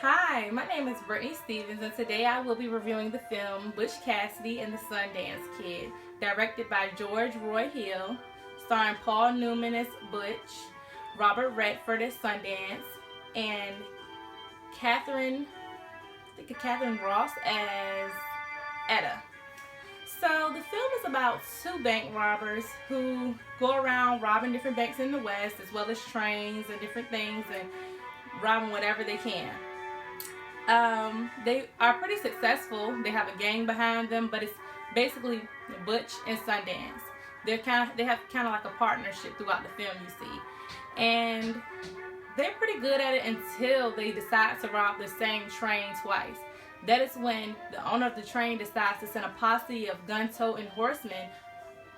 Hi, my name is Brittany Stevens, and today I will be reviewing the film Butch Cassidy and the Sundance Kid, directed by George Roy Hill, starring Paul Newman as Butch, Robert Redford as Sundance, and Catherine, Catherine Ross as Etta. So the film is about two bank robbers who go around robbing different banks in the West, as well as trains and different things, and robbing whatever they can. They are pretty successful. They have a gang behind them, but it's basically Butch and Sundance. They have kind of like a partnership throughout the film, you see, and they're pretty good at it until they decide to rob the same train twice. That is when the owner of the train decides to send a posse of gun-toting horsemen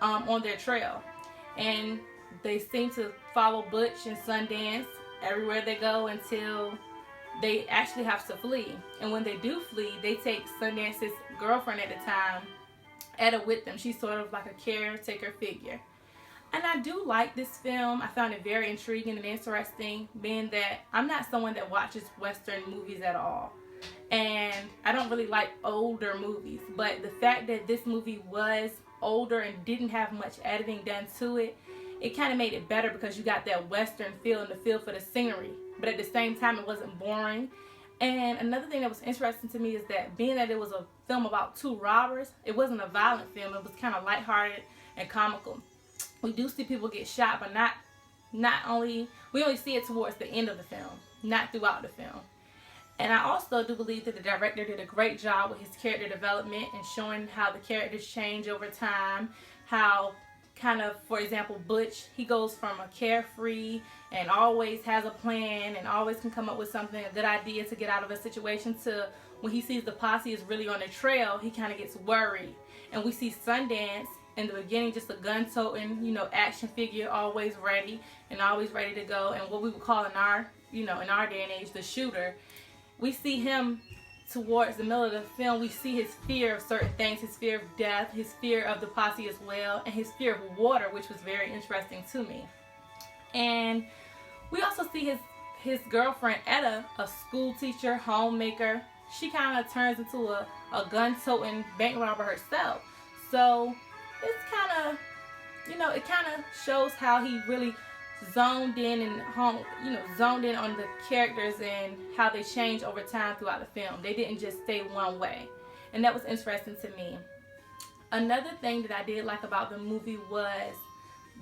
on their trail, and they seem to follow Butch and Sundance everywhere they go until they actually have to flee. And when they do flee, they take Sundance's girlfriend at the time, Etta, with them. She's sort of like a caretaker figure. And I do like this film. I found it very intriguing and interesting, being that I'm not someone that watches Western movies at all. And I don't really like older movies. But the fact that this movie was older and didn't have much editing done to it, it kind of made it better because you got that Western feel and the feel for the scenery. But at the same time, it wasn't boring. And another thing that was interesting to me is that being that it was a film about two robbers, it wasn't a violent film. It was kind of lighthearted and comical. We do see people get shot, but we only see it towards the end of the film, not throughout the film. And I also do believe that the director did a great job with his character development and showing how the characters change over time, how kind of, for example, Butch, he goes from a carefree and always has a plan and always can come up with something, a good idea to get out of a situation, to when he sees the posse is really on the trail, he kind of gets worried. And we see Sundance in the beginning, just a gun-toting, action figure, always ready and always ready to go. And what we would call in our day and age, the shooter. We see him towards the middle of the film. We see his fear of certain things, his fear of death, his fear of the posse as well, and his fear of water, which was very interesting to me. And we also see his girlfriend Etta, a school teacher, homemaker. She kind of turns into a gun-toting bank robber herself. So it's kind of, it kind of shows how he really zoned in zoned in on the characters and how they change over time throughout the film. They didn't just stay one way, and that was interesting to me. Another thing that I did like about the movie was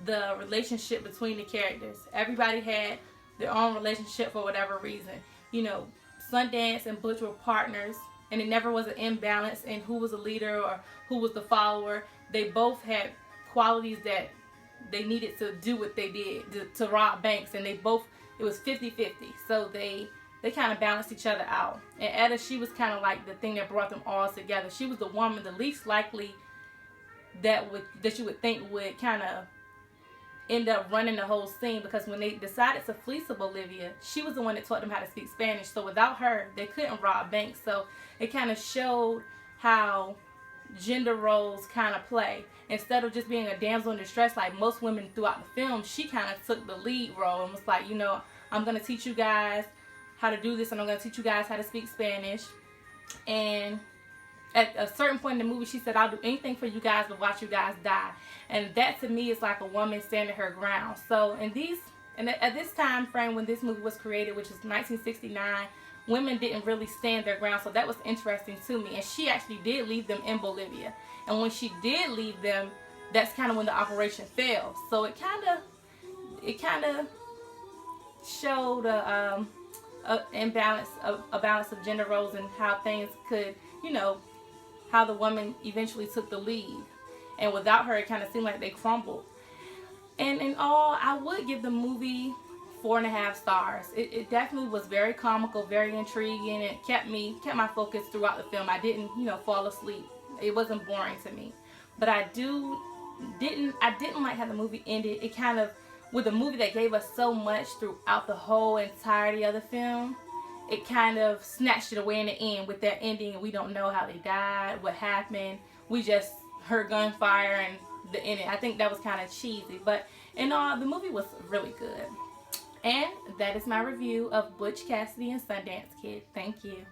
the relationship between the characters. Everybody had their own relationship for whatever reason. Sundance and Butch were partners, and it never was an imbalance in who was a leader or who was the follower. They both had qualities that they needed to do what they did to rob banks, and it was 50-50. So they kind of balanced each other out. And Etta, she was kind of like the thing that brought them all together. She was the woman, the least likely that you would think would kind of end up running the whole scene, because when they decided to fleece to Bolivia, she was the one that taught them how to speak Spanish. So without her, they couldn't rob banks. So it kind of showed how gender roles kind of play. Instead of just being a damsel in distress like most women throughout the film, she kind of took the lead role and was like, I'm going to teach you guys how to do this, and I'm going to teach you guys how to speak Spanish. And at a certain point in the movie, she said, I'll do anything for you guys but watch you guys die. And that to me is like a woman standing her ground. So at this time frame when this movie was created, which is 1969, women didn't really stand their ground. So that was interesting to me. And she actually did leave them in Bolivia. And when she did leave them, that's kind of when the operation failed. So it kind of showed a balance of gender roles and how things could, how the woman eventually took the lead. And without her, it kind of seemed like they crumbled. And in all, I would give the movie 4.5 stars. It definitely was very comical, very intriguing. It kept my focus throughout the film. I didn't, fall asleep. It wasn't boring to me. But I didn't like how the movie ended. It kind of, with a movie that gave us so much throughout the whole entirety of the film, it kind of snatched it away in the end with that ending, and we don't know how they died, what happened. We just heard gunfire and the ending. I think that was kind of cheesy, but in all, the movie was really good. And that is my review of Butch Cassidy and Sundance Kid. Thank you.